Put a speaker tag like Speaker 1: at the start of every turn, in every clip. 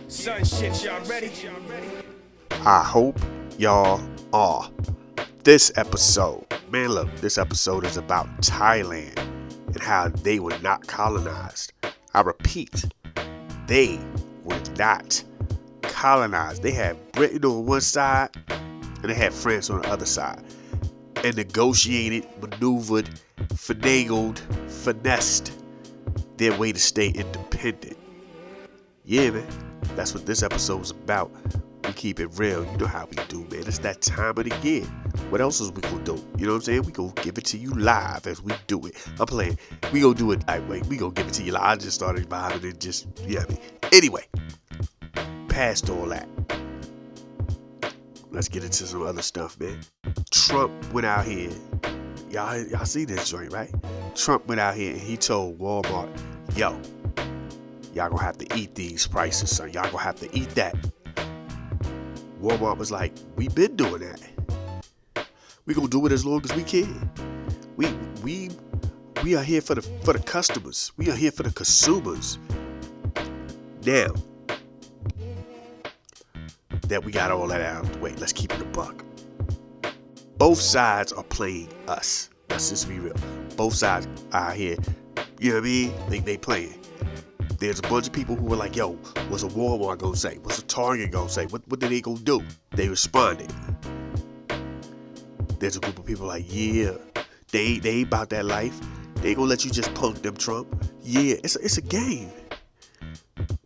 Speaker 1: Son shit, y'all ready?
Speaker 2: I hope y'all are. This episode, man, look, this episode is about Thailand and how they were not colonized. I repeat, they were not colonized. They had Britain on one side and they had France on the other side. And negotiated, maneuvered, finagled, finessed their way to stay independent. Yeah, man, that's what this episode is about. We keep it real. You know how we do, man. It's that time of the year. What else is we gonna do? You know what I'm saying? We gonna give it to you live as we do it. I'm playing. We gonna do it that way. We gonna give it to you live. I just started vibing and just, yeah, I mean. Anyway, past all that. Let's get into some other stuff, man. Trump went out here. Y'all see this joint, right? Trump went out here and he told Walmart, yo, y'all gonna have to eat these prices, son. Y'all gonna have to eat that. Walmart was like, we been doing that. We gonna do it as long as we can. We are here for the customers. We are here for the consumers. Now that we got all that out of the way, let's keep it a buck. Both sides are playing us. Let's just be real. Both sides are here. You know what I mean? They playing. There's a bunch of people who were like, yo, what's a Walmart gonna say? What's a Target gonna say? What did they gonna do? They responded. There's a group of people like, yeah, they ain't about that life. They ain't gonna let you just punk them, Trump. Yeah, it's a game.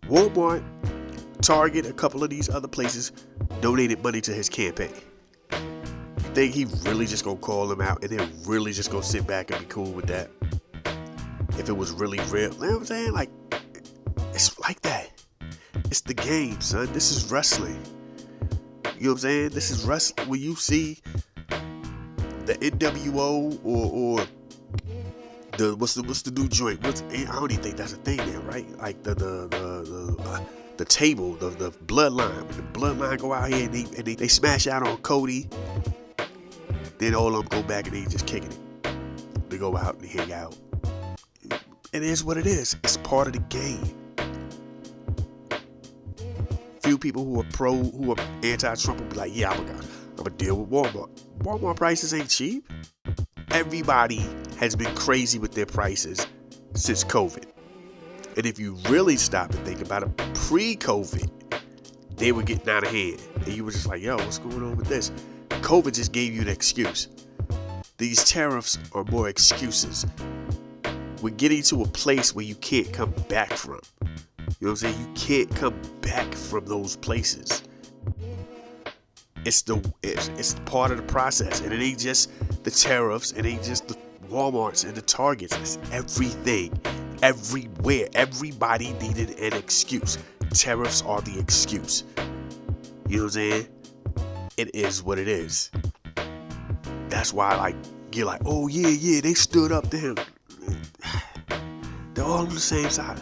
Speaker 2: Walmart, Target, a couple of these other places donated money to his campaign. You think he really just gonna call them out and then really just gonna sit back and be cool with that? If it was really real, you know what I'm saying? Like, it's like that. It's the game, son. This is wrestling. You know what I'm saying? This is wrestling. When you see the NWO or the what's the new joint? I don't even think that's a thing there, right? Like the table, the bloodline. When the bloodline go out here and they smash out on Cody. Then all of them go back and they just kicking it. They go out and they hang out. It is what it is. It's part of the game. Few people who are anti-Trump will be like, yeah, I'm gonna deal with Walmart. Walmart prices ain't cheap. Everybody has been crazy with their prices since COVID. And if you really stop and think about it, pre-COVID, they were getting out of hand. And you were just like, yo, what's going on with this? COVID just gave you an excuse. These tariffs are more excuses. We're getting to a place where you can't come back from. You know what I'm saying? You can't come back from those places. It's part of the process. And it ain't just the tariffs. It ain't just the Walmarts and the Targets. It's everything. Everywhere. Everybody needed an excuse. Tariffs are the excuse. You know what I'm saying? It is what it is. That's why, you're like, oh yeah, they stood up to him. They're all on the same side.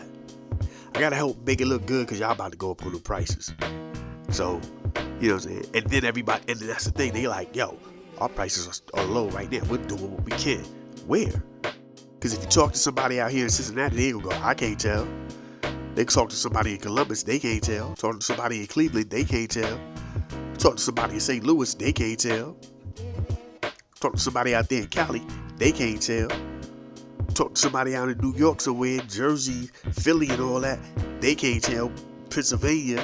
Speaker 2: I gotta help make it look good because y'all about to go up on the prices. So, you know what I'm saying? And then and then that's the thing. They like, yo, our prices are low right now. We're doing what we can. Where? Because if you talk to somebody out here in Cincinnati, they gonna go, I can't tell. They talk to somebody in Columbus, they can't tell. Talk to somebody in Cleveland, they can't tell. Talk to somebody in St. Louis, they can't tell. Talk to somebody out there in Cali, they can't tell. Talk to somebody out in New York somewhere, Jersey, Philly and all that, they can't tell. Pennsylvania,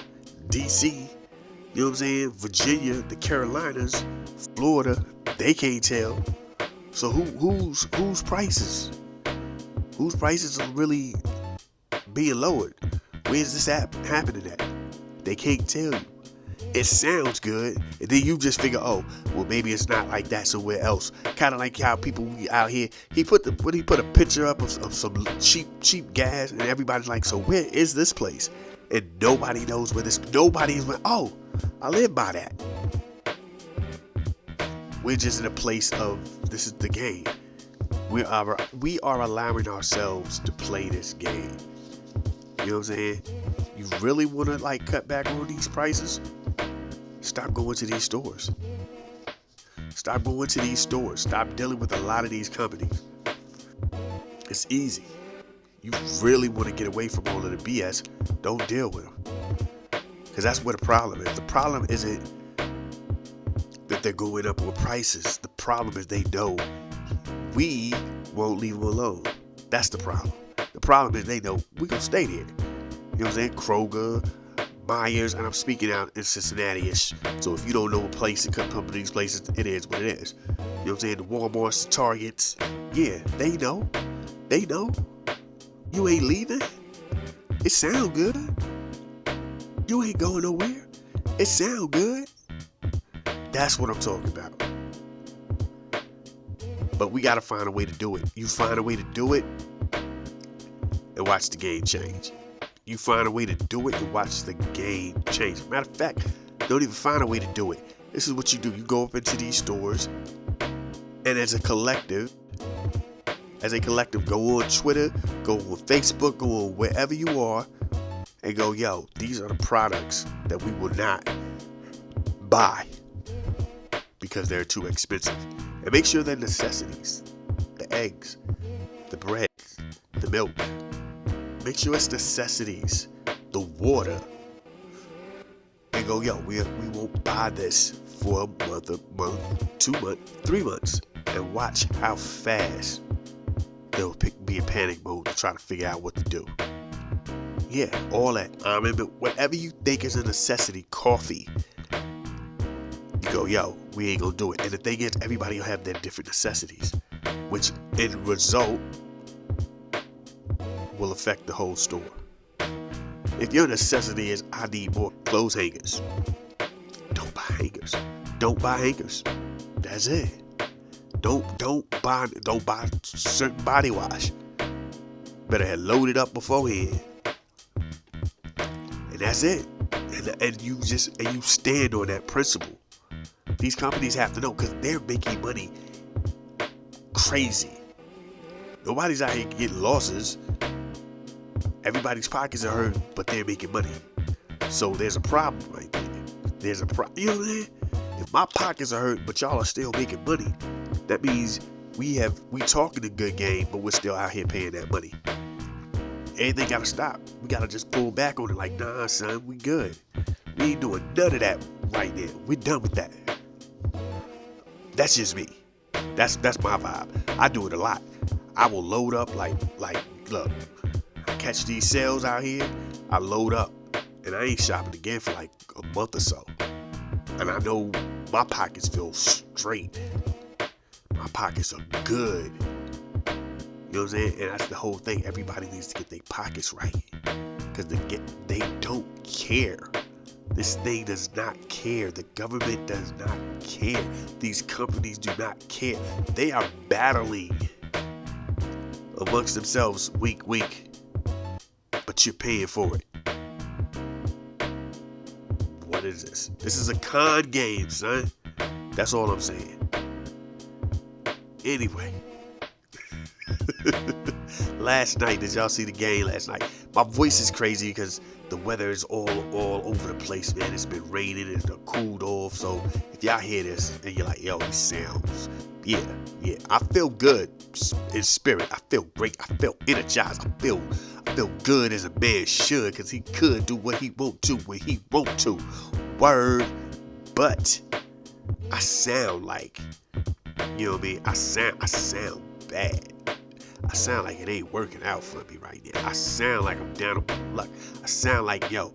Speaker 2: DC, you know what I'm saying? Virginia, the Carolinas, Florida, they can't tell. So whose prices? Whose prices are really being lowered? Where's this happening at? They can't tell you. It sounds good, and then you just figure, oh, well, maybe it's not like that somewhere else. Kind of like how people out here, he put a picture up of some cheap gas, and everybody's like, so where is this place? And nobody knows where this. Nobody's went. Oh, I live by that. We're just in a place of this is the game. We are allowing ourselves to play this game. You know what I'm saying? You really want to cut back on these prices? Stop going to these stores. Stop going to these stores. Stop dealing with a lot of these companies. It's easy. You really want to get away from all of the BS, don't deal with them. Because that's what the problem is. The problem isn't that they're going up on prices. The problem is they know we won't leave them alone. That's the problem. The problem is they know we're going to stay there. You know what I'm saying? Kroger, Myers, and I'm speaking out in Cincinnati-ish. So if you don't know a place to come to these places, it is what it is. You know what I'm saying? The Walmarts, the Targets, yeah, they know. They know. You ain't leaving. It sound good. You ain't going nowhere. It sound good. That's what I'm talking about. But we got to find a way to do it. You find a way to do it and watch the game change. You find a way to do it and watch the game change. Matter of fact, don't even find a way to do it. This is what you do. You go up into these stores, and as a collective, go on Twitter, go on Facebook, go on wherever you are, and go, yo, these are the products that we will not buy because they're too expensive. And make sure they're necessities. The eggs, the bread, the milk. Make sure it's necessities. The water. And go, yo, we won't buy this for a month, 2 months, 3 months. And watch how fast they'll be in panic mode to try to figure out what to do. Yeah, all that. Whatever you think is a necessity, coffee. You go, yo, we ain't gonna do it. And the thing is, everybody will have their different necessities, which in result will affect the whole store. If your necessity is, I need more clothes hangers, don't buy hangers. Don't buy hangers. That's it. Don't buy certain body wash. Better have loaded up beforehand. And that's it. And you stand on that principle. These companies have to know, because they're making money crazy. Nobody's out here getting losses. Everybody's pockets are hurting, but they're making money. So there's a problem right there. There's a problem. You know what I'm saying? If my pockets are hurting, but y'all are still making money, that means we talking a good game, but we're still out here paying that money. Everything gotta stop. We gotta just pull back on it. Like, nah, son, we good. We ain't doing none of that right now. We're done with that. That's just me. That's my vibe. I do it a lot. I will load up like look, I catch these sales out here, I load up, and I ain't shopping again for like a month or so. And I know my pockets feel straight. My pockets are good. You know what I'm saying? And that's the whole thing. Everybody needs to get their pockets right, because they don't care. This thing does not care. The government does not care. These companies do not care. They are battling amongst themselves, wink, wink, but you're paying for it. What is this? This is a con game, son. That's all I'm saying. Anyway. Last night, did y'all see the game last night? My voice is crazy because the weather is all over the place, man. It's been raining, it's cooled off. So if y'all hear this and you're like, yo, these sounds, yeah. I feel good in spirit. I feel great. I feel energized. I feel good as a man should, because he could do what he want to when he want to. Word. But I sound like, you know what I mean? I sound bad. I sound like it ain't working out for me right now. I sound like I'm down on my luck. I sound like, yo,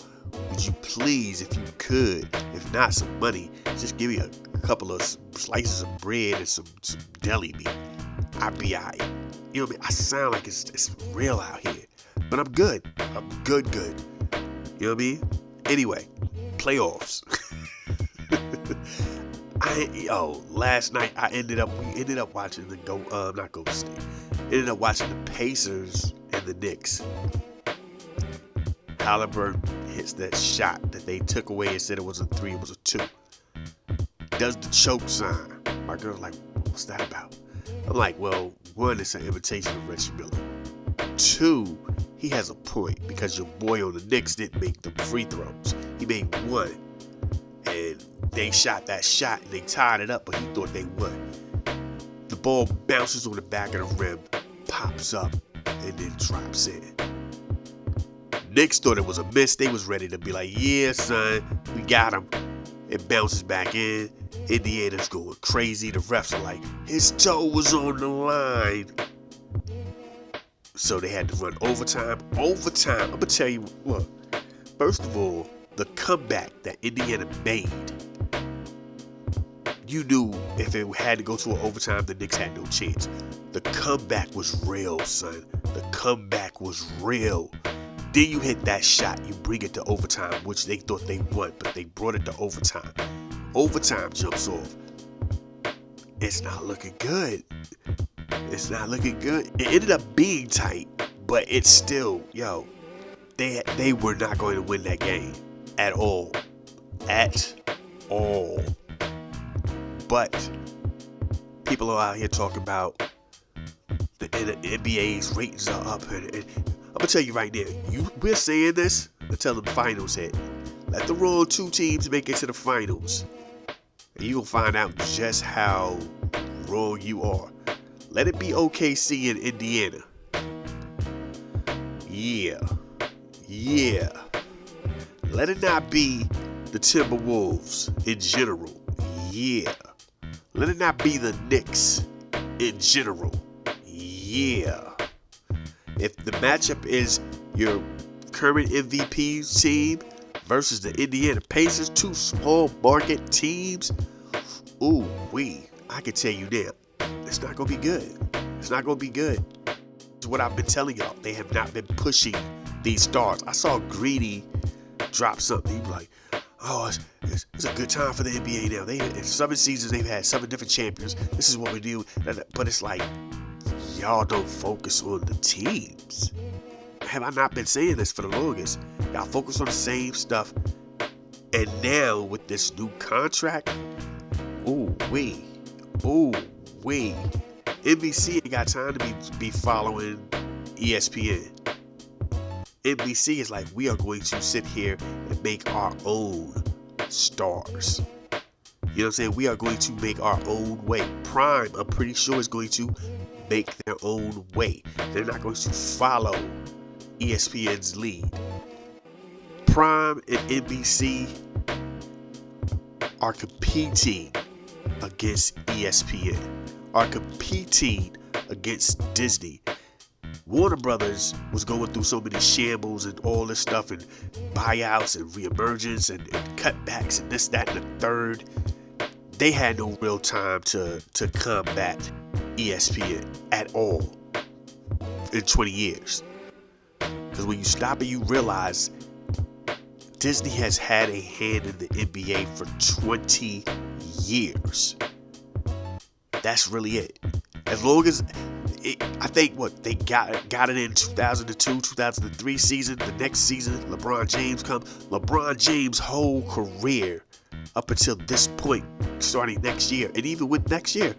Speaker 2: would you please, if you could, if not some money, just give me a couple of slices of bread and some deli meat. I'd be all right. You know what I mean? I sound like it's real out here. But I'm good. I'm good. You know what I mean? Anyway, playoffs. Last night we ended up watching ended up watching the Pacers and the Knicks. Halliburton hits that shot that they took away and said it was a 3, it was a 2. Does the choke sign. My girl's like, what's that about? I'm like, well, 1, it's an imitation of Reggie Miller. 2, he has a point, because your boy on the Knicks didn't make the free throws. He made 1. And they shot that shot and they tied it up, but he thought they won. The ball bounces on the back of the rim, pops up, and then drops in. Knicks thought it was a miss. They was ready to be like, yeah, son, we got him. It bounces back in. Indiana's going crazy. The refs are like, his toe was on the line. So they had to run overtime. Overtime. I'm going to tell you, look, first of all, the comeback that Indiana made, you knew if it had to go to an overtime, the Knicks had no chance. The comeback was real, son. The comeback was real. Then you hit that shot, you bring it to overtime, which they thought they won, but they brought it to overtime. Overtime jumps off. It's not looking good. It's not looking good. It ended up being tight, but it's still, they were not going to win that game at all. At all. But people are out here talking about the NBA's ratings are up. And I'm going to tell you right now, we're saying this until the finals hit. Let the wrong two teams make it to the finals. And you're going to find out just how wrong you are. Let it be OKC and Indiana. Yeah. Let it not be the Timberwolves in general. Yeah. Let it not be the Knicks in general. Yeah. If the matchup is your current MVP team versus the Indiana Pacers, two small market teams, I can tell you now, it's not going to be good. It's not going to be good. It's what I've been telling y'all. They have not been pushing these stars. I saw Greedy drop something. He was like, it's a good time for the NBA now. In 7 seasons, they've had 7 different champions. This is what we do. But it's like, y'all don't focus on the teams. Have I not been saying this for the longest? Y'all focus on the same stuff. And now with this new contract, NBC ain't got time to be following ESPN. NBC is like, we are going to sit here and make our own stars. You know what I'm saying? We are going to make our own way. Prime, I'm pretty sure, is going to make their own way. They're not going to follow ESPN's lead. Prime and NBC are competing against ESPN, are competing against Disney. Warner Brothers was going through so many shambles and all this stuff and buyouts and reemergence and cutbacks and this, that, and the third. They had no real time to combat ESPN at all in 20 years. Because when you stop and you realize Disney has had a hand in the NBA for 20 years. That's really it. As long as I think they got it in 2002, 2003 season. The next season, LeBron James comes. LeBron James' whole career up until this point, starting next year, and even with next year,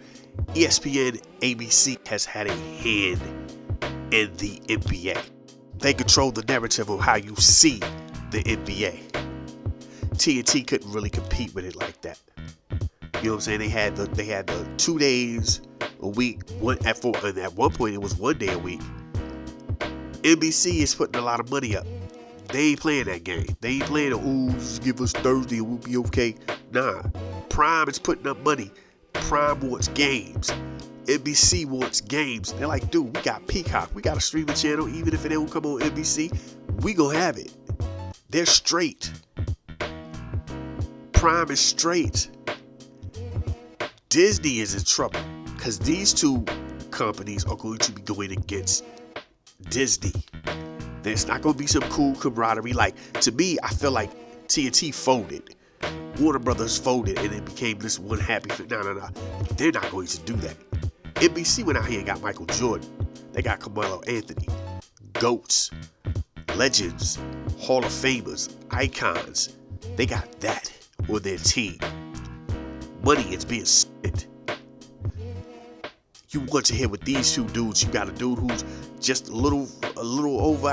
Speaker 2: ESPN, ABC has had a hand in the NBA. They control the narrative of how you see the NBA. TNT couldn't really compete with it like that. You know what I'm saying? They had the 2 days a week. At one point, it was 1 day a week. NBC is putting a lot of money up. They ain't playing that game. They ain't playing just give us Thursday and we'll be okay. Nah. Prime is putting up money. Prime wants games. NBC wants games. They're like, dude, we got Peacock. We got a streaming channel. Even if it don't come on NBC, we gonna have it. They're straight. Prime is straight. Disney is in trouble because these two companies are going to be going against Disney. There's not going to be some cool camaraderie. Like, to me, I feel like TNT folded. Warner Brothers folded and it became this one happy thing. No. They're not going to do that. NBC went out here and got Michael Jordan. They got Carmelo Anthony. GOATs. Legends. Hall of Famers. Icons. They got that on their team. Money is being spent. You want to hear with these two dudes. You got a dude who's just a little over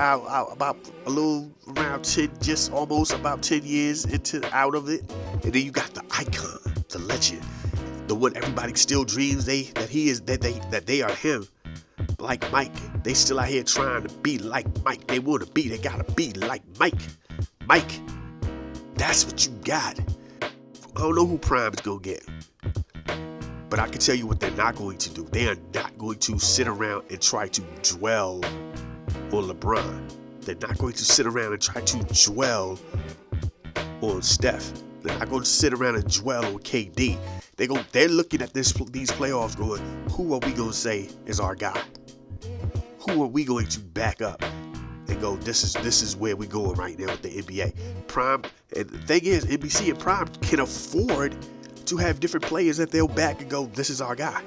Speaker 2: about a little around 10, just almost about 10 years out of it. And then you got the icon, the legend, the one everybody still dreams that they are him. Like Mike. They still out here trying to be like Mike. They want to be. They got to be like Mike. Mike. That's what you got. I don't know who Prime is going to get. But I can tell you what they're not going to do. They are not going to sit around and try to dwell on LeBron. They're not going to sit around and try to dwell on Steph. They're not going to sit around and dwell on KD. They're looking at these playoffs going, who are we going to say is our guy? Who are we going to back up and go, this is where we're going right now with the NBA? Prime, and the thing is, NBC and Prime can afford to have different players that they'll back and go, this is our guy.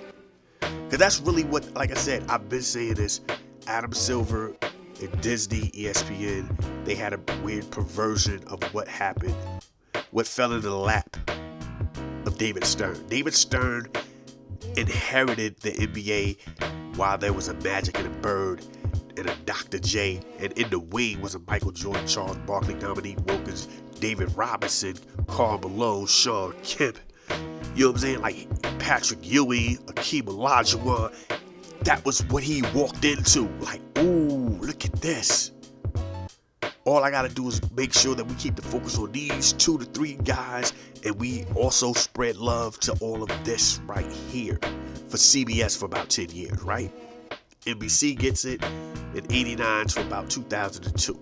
Speaker 2: Because that's really what, like I said, I've been saying this. Adam Silver and Disney, ESPN, they had a weird perversion of what happened, what fell into the lap of David Stern. David Stern inherited the NBA while there was a Magic and a Bird and a Dr. J, and in the wing was a Michael Jordan, Charles Barkley, Dominique Wilkins, David Robinson, Karl Malone, Sean Kemp. You know what I'm saying? Like Patrick Ewing, Akeem Olajuwon. That was what he walked into. Like, ooh, look at this. All I got to do is make sure that we keep the focus on these 2 to 3 guys, and we also spread love to all of this right here for CBS for about 10 years, right? NBC gets it in 89 to about 2002.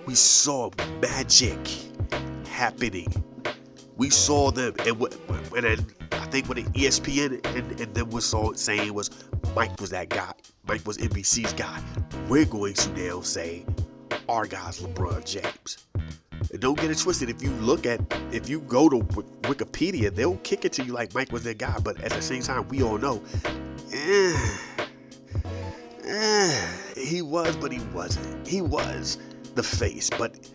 Speaker 2: We saw magic happening. We saw them, and I think what the ESPN and them was saying was Mike was that guy. Mike was NBC's guy. We're going to now say our guy's LeBron James. And don't get it twisted. If you go to Wikipedia, they'll kick it to you like Mike was their guy. But at the same time, we all know, he was, but he wasn't. He was the face, but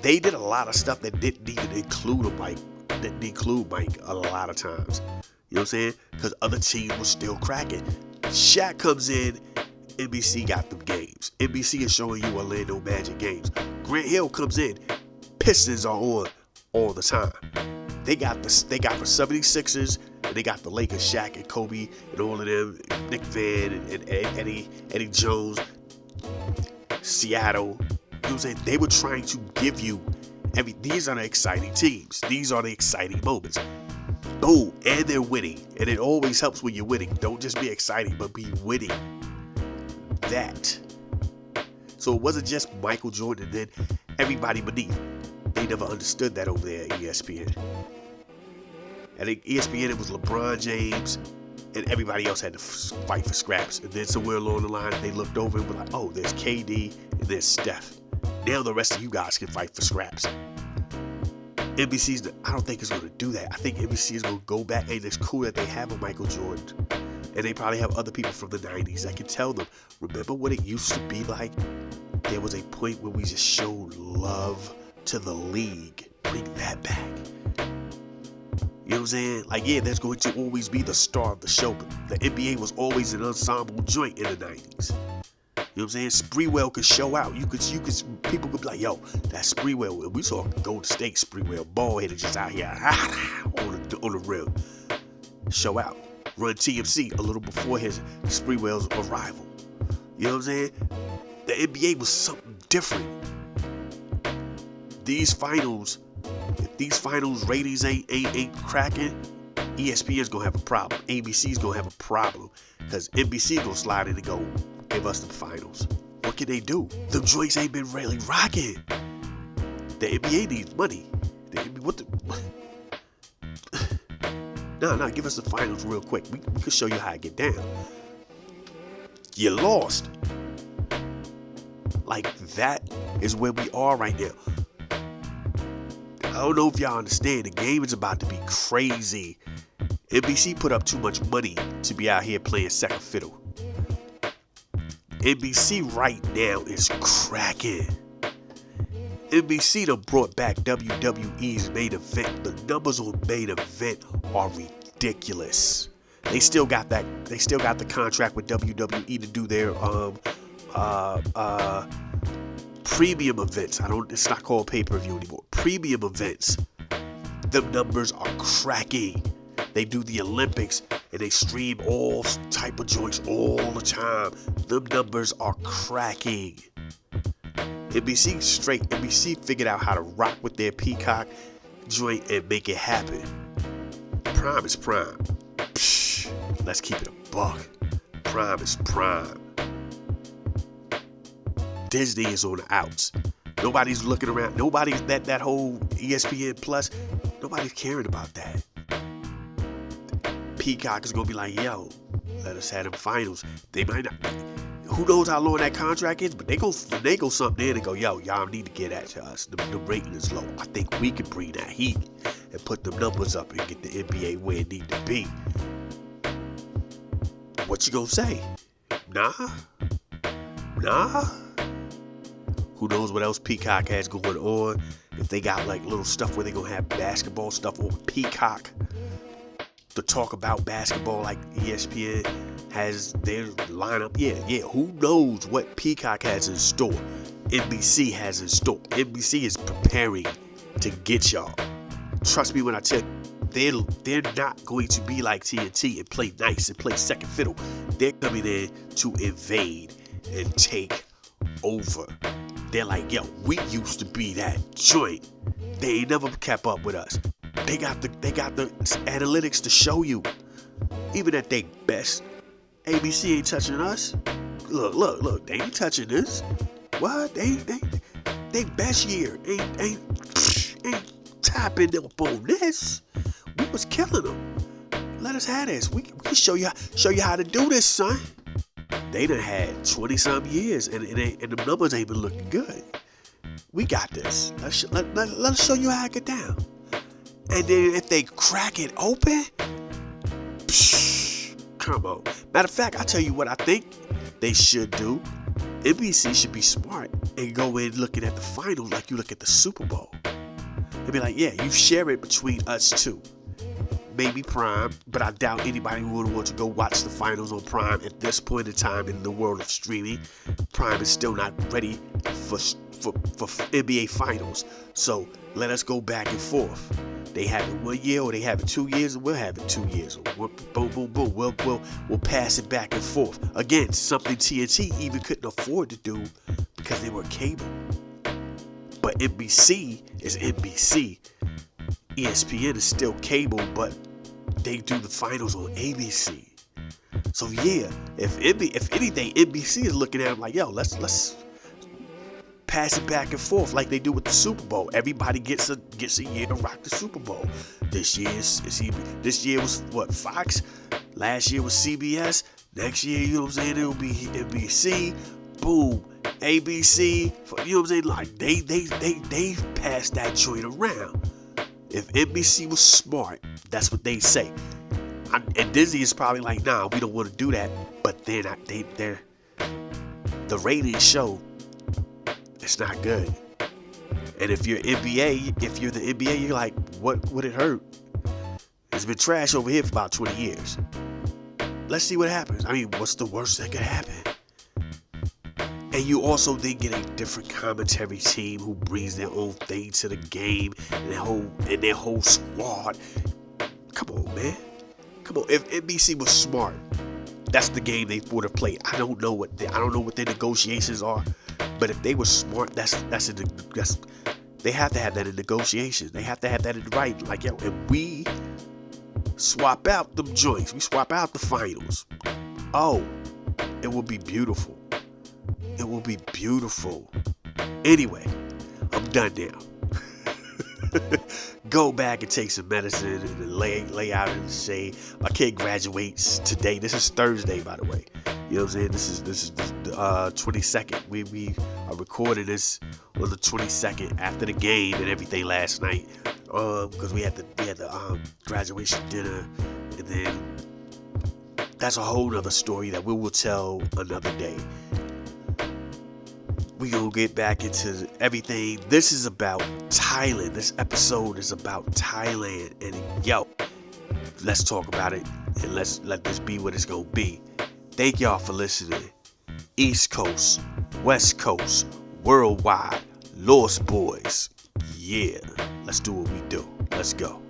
Speaker 2: they did a lot of stuff that didn't even include Mike. Didn't include Mike a lot of times. You know what I'm saying? Because other teams were still cracking. Shaq comes in, NBC got them games. NBC is showing you Orlando Magic games. Grant Hill comes in, Pistons are on all the time. They got the 76ers, and they got the Lakers, Shaq and Kobe and all of them, Nick Van and Eddie Jones, Seattle. You know what I'm saying? They were trying to give you these are the exciting teams. These are the exciting moments. Boom, and they're winning. And it always helps when you're winning. Don't just be exciting, but be winning. That. So it wasn't just Michael Jordan and then everybody beneath. They never understood that over there at ESPN. At ESPN, it was LeBron James, and everybody else had to fight for scraps. And then somewhere along the line, they looked over and were like, oh, there's KD and there's Steph. Now the rest of you guys can fight for scraps. I don't think it's going to do that. I think NBC is going to go back, and it's cool that they have a Michael Jordan. And they probably have other people from the 90s that can tell them, remember what it used to be like? There was a point where we just showed love to the league. Bring that back. You know what I'm saying? Like, yeah, there's going to always be the star of the show, but the NBA was always an ensemble joint in the 90s. You know what I'm saying? Spreewell could show out. People could be like, yo, that's Spreewell. We saw Golden State Spreewell, ball headed just out here on the rim. Show out. Run TMC a little before Spreewell's arrival. You know what I'm saying? The NBA was something different. If these finals ratings ain't cracking, ESPN's gonna have a problem. ABC's gonna have a problem. Because NBC gonna slide in and go, give us the finals. What can they do? The joints ain't been really rocking. The NBA needs money. No, give us the finals real quick. We can show you how to get down. You lost. Like, that is where we are right now. I don't know if y'all understand. The game is about to be crazy. NBC put up too much money to be out here playing second fiddle. NBC right now is cracking. NBC done brought back WWE's main event. The numbers on main event are ridiculous. They still got the contract with WWE to do their premium events. It's not called pay-per-view anymore. Premium events. The numbers are cracking. They do the Olympics, and they stream all type of joints all the time. Them numbers are cracking. NBC figured out how to rock with their Peacock joint and make it happen. Prime is prime. Psh, let's keep it a buck. Prime is prime. Disney is on the outs. Nobody's looking around. Nobody's that whole ESPN Plus. Nobody's caring about that. Peacock is gonna be like, yo, let us have them finals. They might not. Who knows how long that contract is? But they go something in and go, yo, y'all need to get that to us. The rating is low. I think we can bring that heat and put them numbers up and get the NBA where it need to be. What you gonna say? Nah. Who knows what else Peacock has going on? If they got like little stuff where they gonna have basketball stuff on Peacock to talk about basketball like ESPN has their lineup. Yeah. Who knows what Peacock has in store? NBC has in store. NBC is preparing to get y'all. Trust me when I tell you, they're not going to be like TNT and play nice and play second fiddle. They're coming in to invade and take over. They're like, yo, we used to be that joint. They ain't never kept up with us. They got the analytics to show you. Even at their best, ABC ain't touching us. Look, they ain't touching this. What? They best year ain't tapping up on this. We was killing them. Let us have this. We can show you how to do this, son. They done had 20-some years, and the numbers ain't been looking good. We got this. Let's show you how to get down. And then if they crack it open, come on. Matter of fact, I'll tell you what I think they should do. NBC should be smart and go in looking at the finals like you look at the Super Bowl. They'll be like, yeah, you share it between us two. Maybe Prime, but I doubt anybody would want to go watch the finals on Prime at this point in time in the world of streaming. Prime is still not ready for NBA finals. So let us go back and forth. They have it 1 year, or they have it 2 years, and we'll have it 2 years. Or boom, boom, boom. We'll pass it back and forth. Again, something TNT even couldn't afford to do because they were cable. But NBC is NBC. ESPN is still cable, but they do the finals on ABC. So yeah, if anything, NBC is looking at them like, yo, let's pass it back and forth like they do with the Super Bowl. Everybody gets a year to rock the Super Bowl. This year was what, Fox? Last year was CBS. Next year, you know what I'm saying, it'll be NBC. Boom, ABC. You know what I'm saying? Like they passed that joint around. If NBC was smart, that's what they say. And Disney is probably like, nah, we don't want to do that. But they're not. They're the ratings show it's not good. And if you're the NBA, you're like, what would it hurt? It's been trash over here for about 20 years. Let's see what happens. I mean, what's the worst that could happen? And you also then get a different commentary team who brings their own thing to the game and their whole squad. Come on, man. Come on. If NBC was smart, that's the game they would have played. I don't know what their negotiations are, but if they were smart, they have to have that in negotiations. They have to have that in writing. Like, yo, if we swap out them joints, we swap out the finals. Oh, it will be beautiful. It will be beautiful. Anyway, I'm done now. Go back and take some medicine and lay out in the shade. My kid graduates today. This is Thursday, by the way. You know what I'm saying? This is the 22nd. We are recording this on the 22nd after the game and everything last night. Because we had the graduation dinner, and then that's a whole nother story that we will tell another day. We gonna get back into everything. This is about Thailand. This episode is about Thailand, and yo, let's talk about it and let's let this be what it's gonna be. Thank y'all for listening. East Coast, West Coast, worldwide, Lost Boys. Yeah, let's do what we do. Let's go.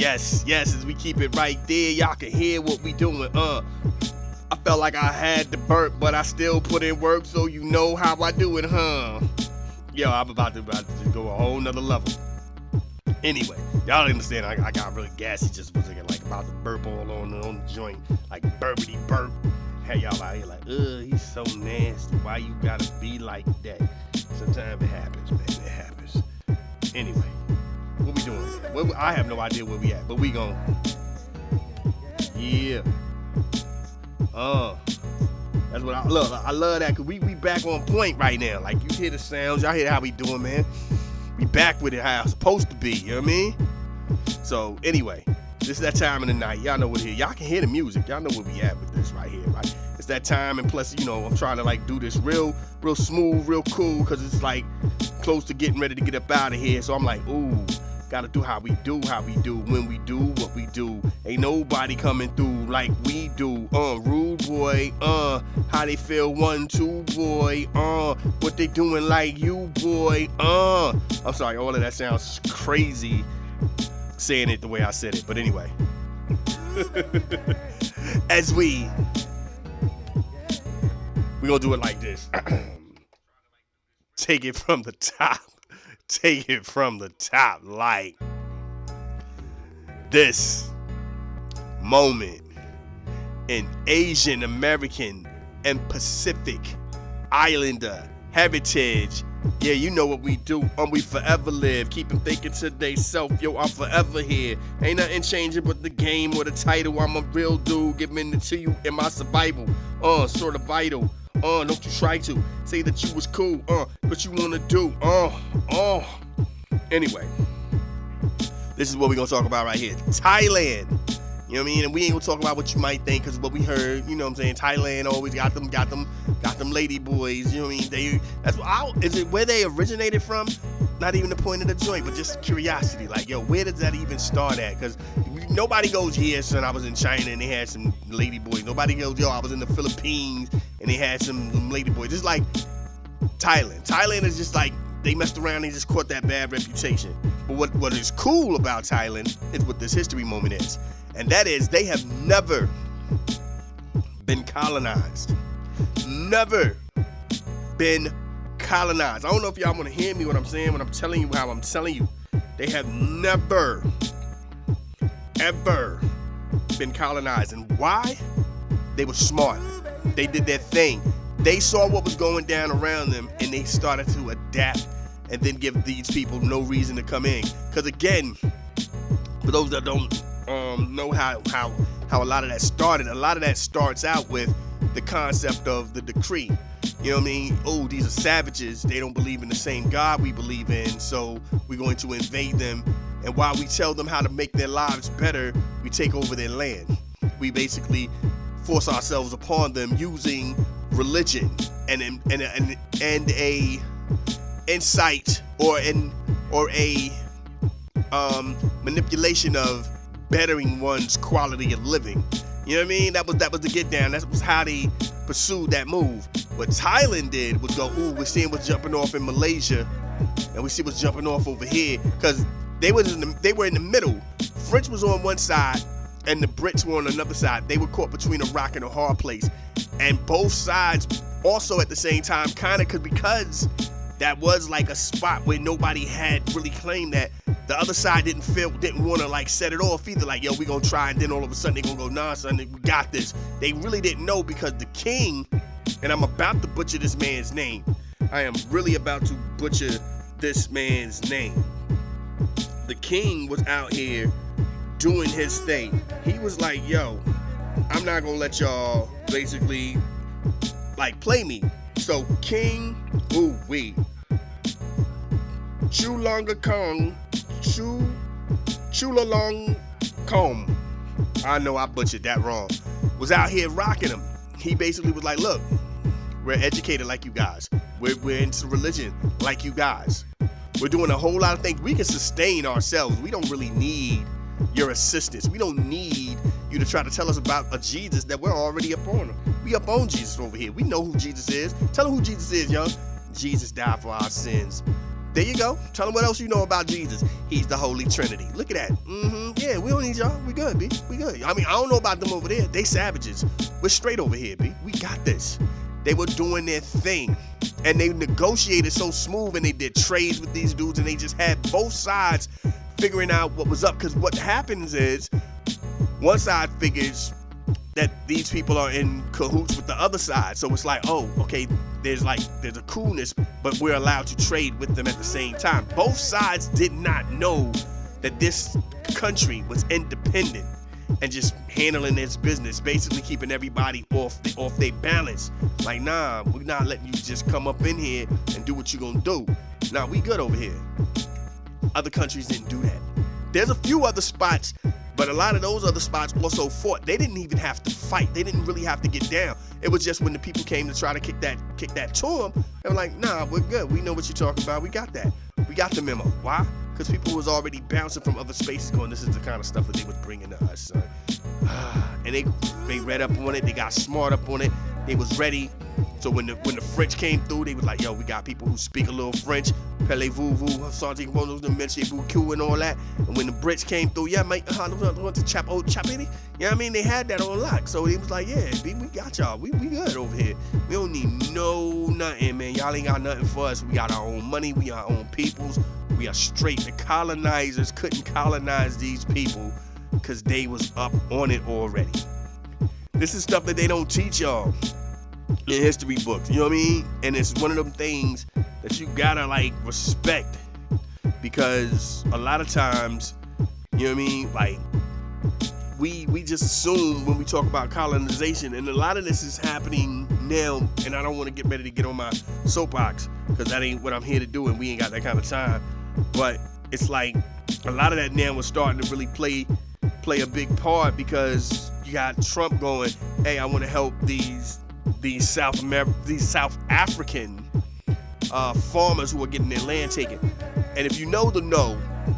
Speaker 2: Yes, as we keep it right there, y'all can hear what we doing. I felt like I had to burp, but I still put in work, so you know how I do it, huh? Yo, I'm about to go a whole nother level. Anyway, y'all understand, I got really gassy just was like about to burp all on the joint, like burpity burp. Hey, y'all out here like, he's so nasty. Why you gotta be like that? Sometimes it happens, man. It happens. Anyway, what we doing? I have no idea where we at, but we gon'. Yeah. That's what I love. I love that because we back on point right now. Like, you hear the sounds, y'all hear how we doing, man. We back with it how it's supposed to be, you know what I mean? So, anyway, this is that time of the night. Y'all know what it is. Y'all can hear the music. Y'all know where we at with this right here, right? It's that time, and plus, you know, I'm trying to, like, do this real smooth, real cool, because it's, like, close to getting ready to get up out of here. So I'm like, ooh, gotta do how we do, when we do what we do. Ain't nobody coming through like we do. Rude boy, how they feel 1, 2, boy, what they doing like you, boy, I'm sorry, all of that sounds crazy saying it the way I said it, but anyway. As we gonna do it like this. Take it from the top. Take it from the top, like this moment in Asian American and Pacific Islander heritage. Yeah, you know what we do. We forever live. Keep them thinking to they self. Yo, I'm forever here. Ain't nothing changing but the game or the title. I'm a real dude giving it to you in my survival. Sort of vital. Don't you try to say that you was cool, what you wanna do, Anyway, this is what we're gonna talk about right here. Thailand. You know what I mean? And we ain't gonna talk about what you might think, because what we heard, you know what I'm saying? Thailand always got them lady boys, you know what I mean? Is it where they originated from? Not even the point of the joint, but just curiosity. Like, yo, where does that even start at? Because nobody goes, yeah, son, I was in China and they had some lady boys. Nobody goes, yo, I was in the Philippines and they had some lady boys. Just like Thailand. Thailand is just like, they messed around and just caught that bad reputation. But what is cool about Thailand is what this history moment is. And that is, they have never been colonized. Never been colonized. I don't know if y'all want to hear me what I'm saying when I'm telling you how I'm telling you. They have never, ever been colonized. And why? They were smart. They did their thing. They saw what was going down around them and they started to adapt and then give these people no reason to come in. Because again, for those that don't know how a lot of that starts out with the concept of the decree. You know what I mean? Oh, these are savages. They don't believe in the same God we believe in, so we're going to invade them. And while we tell them how to make their lives better, we take over their land. We basically force ourselves upon them using religion and a insight or a manipulation of bettering one's quality of living. You know what I mean? That was the get down. That was how they pursued that move. What Thailand did was go, ooh, we're seeing what's jumping off in Malaysia, and we see what's jumping off over here, because they were in the middle. French was on one side, and the Brits were on another side. They were caught between a rock and a hard place, and both sides also at the same time, kind of because that was like a spot where nobody had really claimed that. The other side didn't want to like set it off either. Like, yo, we gonna try, and then all of a sudden they gonna go, nah, son, we got this. They really didn't know, because the king, and I'm about to butcher this man's name. I am really about to butcher this man's name. The king was out here doing his thing. He was like, yo, I'm not gonna let y'all basically like play me. So King, Chulalong Kong, I know I butchered that wrong, was out here rocking him. He basically was like, look, we're educated like you guys. We're into religion like you guys. We're doing a whole lot of things. We can sustain ourselves. We don't really need your assistance. We don't need you to try to tell us about a Jesus that we're already up on. We up on Jesus over here. We know who Jesus is. Tell them who Jesus is, young. Jesus died for our sins There you go. Tell them what else you know about Jesus. He's the Holy Trinity. Look at that. Yeah, we don't need y'all. We good, B. We good. I mean, I don't know about them over there. They savages. We're straight over here, B. We got this. They were doing their thing. And they negotiated so smooth, and they did trades with these dudes, and they just had both sides figuring out what was up. Because what happens is, one side figures that these people are in cahoots with the other side. So it's like, oh, okay, there's a coolness, but we're allowed to trade with them at the same time. Both sides did not know that this country was independent and just handling its business, basically keeping everybody off their balance. Like, nah, we're not letting you just come up in here and do what you're gonna do. Nah, we good over here. Other countries didn't do that. There's a few other spots, but a lot of those other spots also fought. They didn't even have to fight. They didn't really have to get down. It was just when the people came to try to kick that to them, they were like, nah, we're good. We know what you're talking about. We got that. We got the memo. Why? Because people was already bouncing from other spaces going, this is the kind of stuff that they was bringing to us, son. And they read up on it. They got smart up on it. They was ready. So when the French came through, they was like, yo, we got people who speak a little French. Parlez-vous, sortez vous, and all that. And when the Brits came through, yeah, mate, want to chap old chapity? You know what I mean? They had that on lock. So he was like, yeah, B, we got y'all. We good over here. We don't need nothing, man. Y'all ain't got nothing for us. We got our own money. We our own peoples. We are straight. The colonizers couldn't colonize these people because they was up on it already. This is stuff that they don't teach y'all in history books, you know what I mean? And it's one of them things that you gotta respect, because a lot of times, you know what I mean, we just assume when we talk about colonization, and a lot of this is happening now, and I don't want to get ready to get on my soapbox because that ain't what I'm here to do, and we ain't got that kind of time. But it's like a lot of that now is starting to really play a big part, because you got Trump going, hey, I want to help these South African farmers who are getting their land taken. And if you know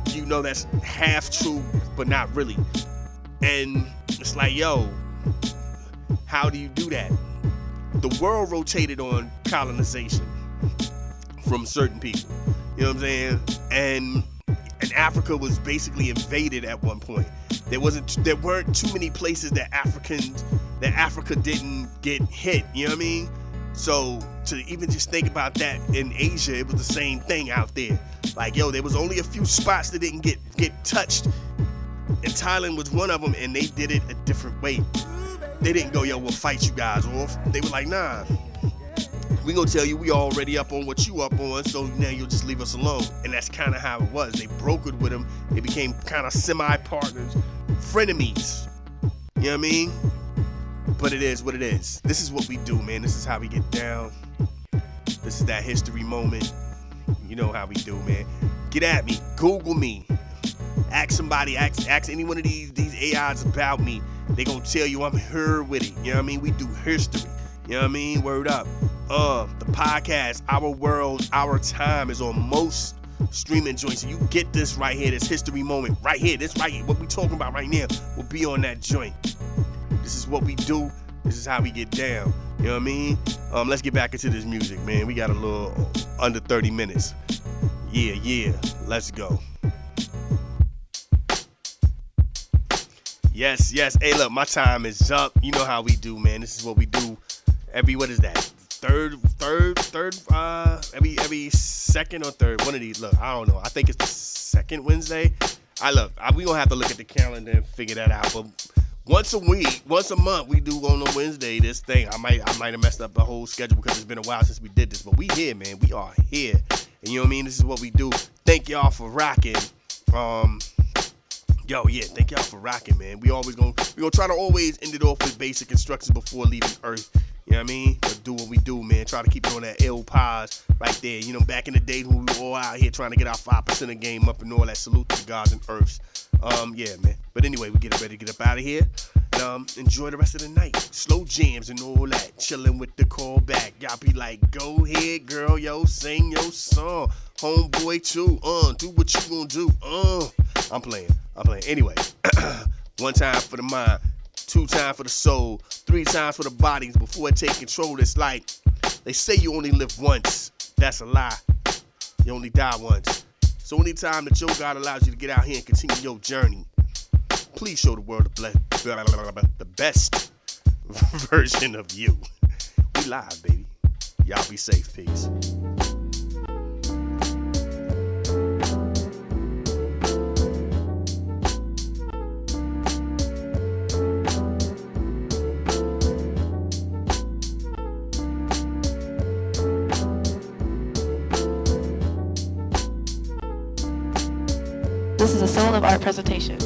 Speaker 2: you know that's half true, but not really. And it's like, yo, how do you do that? The world rotated on colonization from certain people. You know what I'm saying? And Africa was basically invaded at one point. There weren't too many places that Africa didn't get hit, you know what I mean? So to even just think about that in Asia, it was the same thing out there. Like, yo, there was only a few spots that didn't get touched, and Thailand was one of them, and they did it a different way. They didn't go, yo, we'll fight you guys off. They were like, nah, we gonna tell you we already up on what you up on, so now you'll just leave us alone. And that's kind of how it was. They brokered with them. They became kind of semi-partners, frenemies. You know what I mean? But it is what it is. This is what we do, man. This is how we get down. This is that history moment. You know how we do, man. Get at me. Google me. Ask somebody. Ask any one of these AIs about me. They gonna tell you I'm here with it. You know what I mean? We do history. You know what I mean? Word up. The podcast, Our World, Our Time, is on most streaming joints. So you get this right here, this history moment right here. This right here, what we talking about right now, will be on that joint. This is what we do. This is how we get down. You know what I mean? Let's get back into this music, man. We got a little under 30 minutes. Yeah. Let's go. Yes. Hey, look, my time is up. You know how we do, man. This is what we do. What is that? Third, every second or third, one of these. Look, I don't know. I think it's the second Wednesday. We gonna have to look at the calendar and figure that out. But once a month, we do on a Wednesday this thing. I might have messed up the whole schedule because it's been a while since we did this. But we here, man. We are here, and you know what I mean. This is what we do. Thank y'all for rocking. Thank y'all for rocking, man. We gonna try to always end it off with basic instructions before leaving Earth. You know what I mean? Let's do what we do, man. Try to keep it on that ill pause right there. You know, back in the days when we were all out here trying to get our 5% of game up and all that. Salute to the gods and earths. Yeah, man. But anyway, we get ready to get up out of here. And enjoy the rest of the night. Slow jams and all that. Chilling with the call back. Y'all be like, go ahead, girl. Yo, sing your song. Homeboy, too. Do what you gonna do. I'm playing. Anyway, 1 time for the mind. 2 times for the soul, 3 times for the bodies before it take control. It's like they say you only live once. That's a lie. You only die once. So anytime that your God allows you to get out here and continue your journey, please show the world the best version of you. We live, baby. Y'all be safe. Peace.
Speaker 1: This is a Soul of Art presentation.